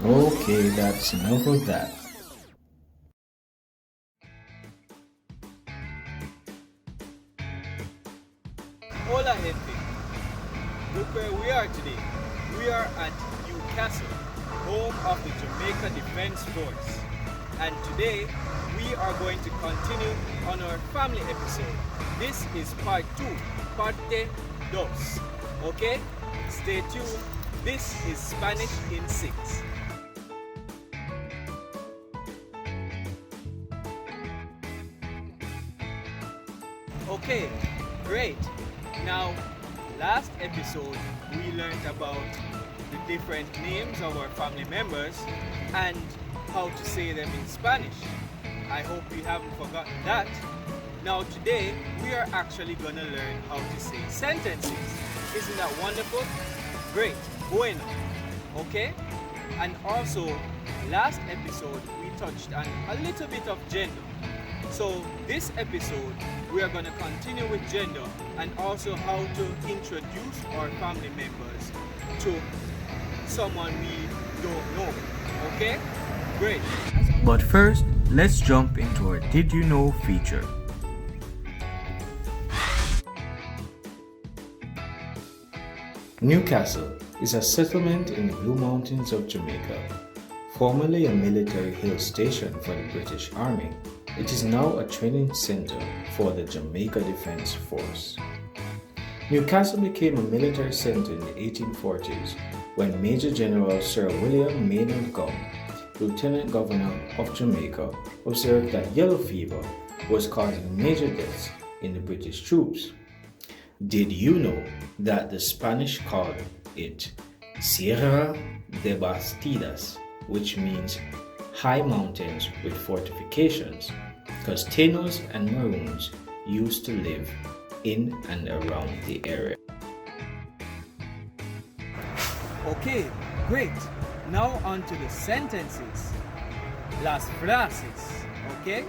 Okay, that's enough of that. Hola gente, look where we are today. We are at Newcastle, home of the Jamaica Defense Force. And today we are going to continue on our family episode. This is part 2, parte dos. Okay? Stay tuned. This is Spanish in 6. Okay, great. Now, last episode we learned about the different names of our family members and how to say them in Spanish. I hope you haven't forgotten that. Now today we are actually going to learn how to say sentences. Isn't that wonderful? Great. Bueno. Okay? And also, last episode we touched on a little bit of gender. So this episode we are going to continue with gender and also how to introduce our family members to someone we don't know. Okay? Great. But first, let's jump into our Did You Know feature. Newcastle is a settlement in the Blue Mountains of Jamaica, formerly a military hill station for the British Army. It is now a training center for the Jamaica Defense Force. Newcastle became a military center in the 1840s when Major General Sir William Maynard Gum, Lieutenant Governor of Jamaica, observed that yellow fever was causing major deaths in the British troops. Did you know that the Spanish called it Sierra de Bastidas, which means high mountains with fortifications, because Tainos and Maroons used to live in and around the area. Okay, great. Now on to the sentences. Las frases. Okay?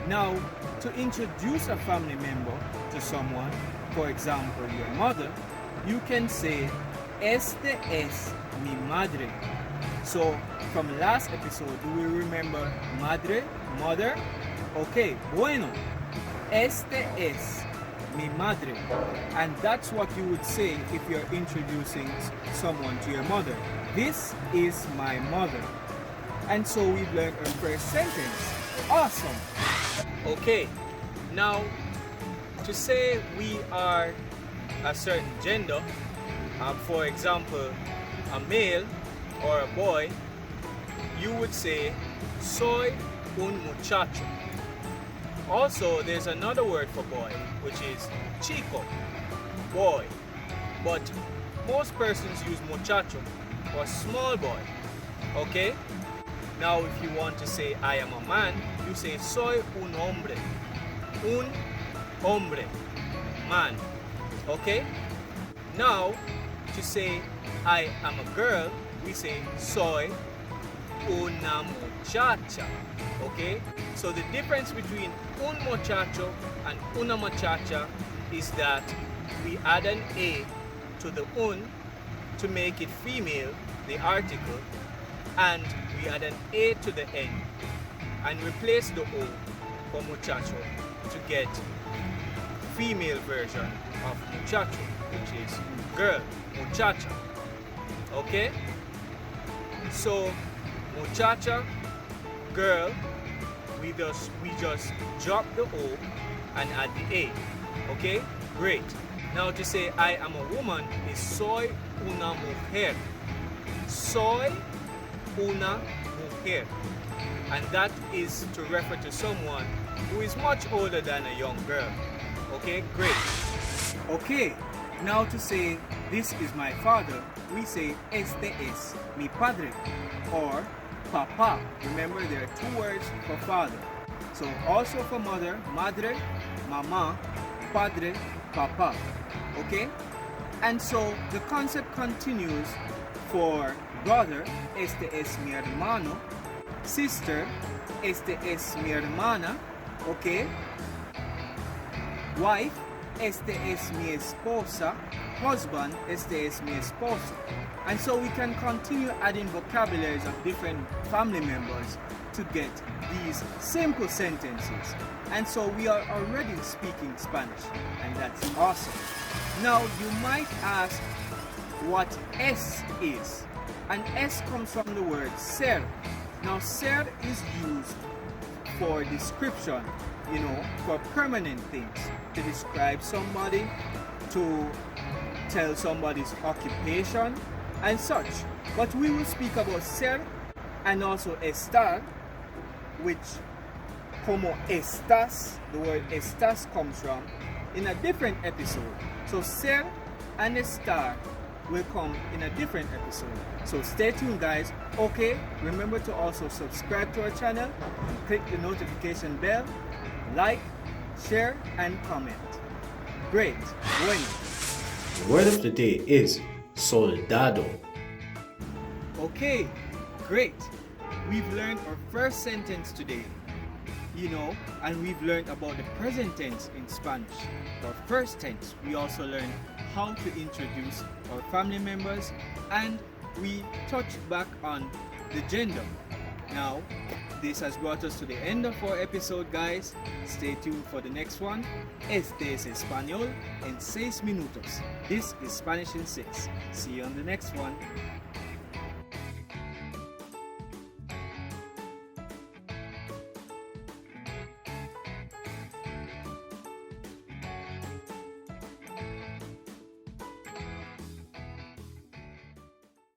Now, to introduce a family member to someone, for example, your mother, you can say, Este es mi madre. So, from last episode, do we remember madre, mother? Okay, bueno. Este es mi madre. And that's what you would say if you're introducing someone to your mother. This is my mother. And so we've learned our first sentence. Awesome. Okay, now to say we are a certain gender, for example, a male or a boy, you would say soy un muchacho. Also, there's another word for boy, which is chico, boy. But most persons use muchacho or small boy. Okay? Now, if you want to say I am a man, you say soy un hombre. Un hombre, man. Okay? Now, to say I am a girl, we say soy una muchacha. Okay? So the difference between un muchacho and una muchacha is that we add an A to the un to make it female, the article, and we add an A to the end and replace the O for muchacho to get female version of muchacho, which is girl, muchacha. Okay? So muchacha, girl, we just drop the O and add the A. Okay? Great. Now to say I am a woman is soy una mujer. Soy una mujer. And that is to refer to someone who is much older than a young girl. Okay? Great. Okay. Now to say this is my father, we say este es mi padre or papa. Remember, there are two words for father. So also for mother, madre, mama, padre, papa. Okay? And so the concept continues for brother, este es mi hermano. Sister, este es mi hermana. Okay? Wife, este es mi esposa. husband, este es mi esposo. And so we can continue adding vocabularies of different family members to get these simple sentences. And so we are already speaking Spanish, and that's awesome. Now you might ask what es is. And es comes from the word ser. Now ser is used for description, for permanent things, to describe somebody, to tell somebody's occupation and such. But we will speak about ser and also estar, which como estás, the word estás comes from, in a different episode. So ser and estar will come in a different episode. So stay tuned, guys. Okay, remember to also subscribe to our channel and click the notification bell, like, share and comment. Great. Bueno. The word of the day is soldado. Okay, great. We've learned our first sentence today, and we've learned about the present tense in Spanish. For first tense, we also learned how to introduce our family members, and we touched back on the gender. Now, this has brought us to the end of our episode, guys. Stay tuned for the next one. Este es Español en 6 minutos. This is Spanish in 6. See you on the next one.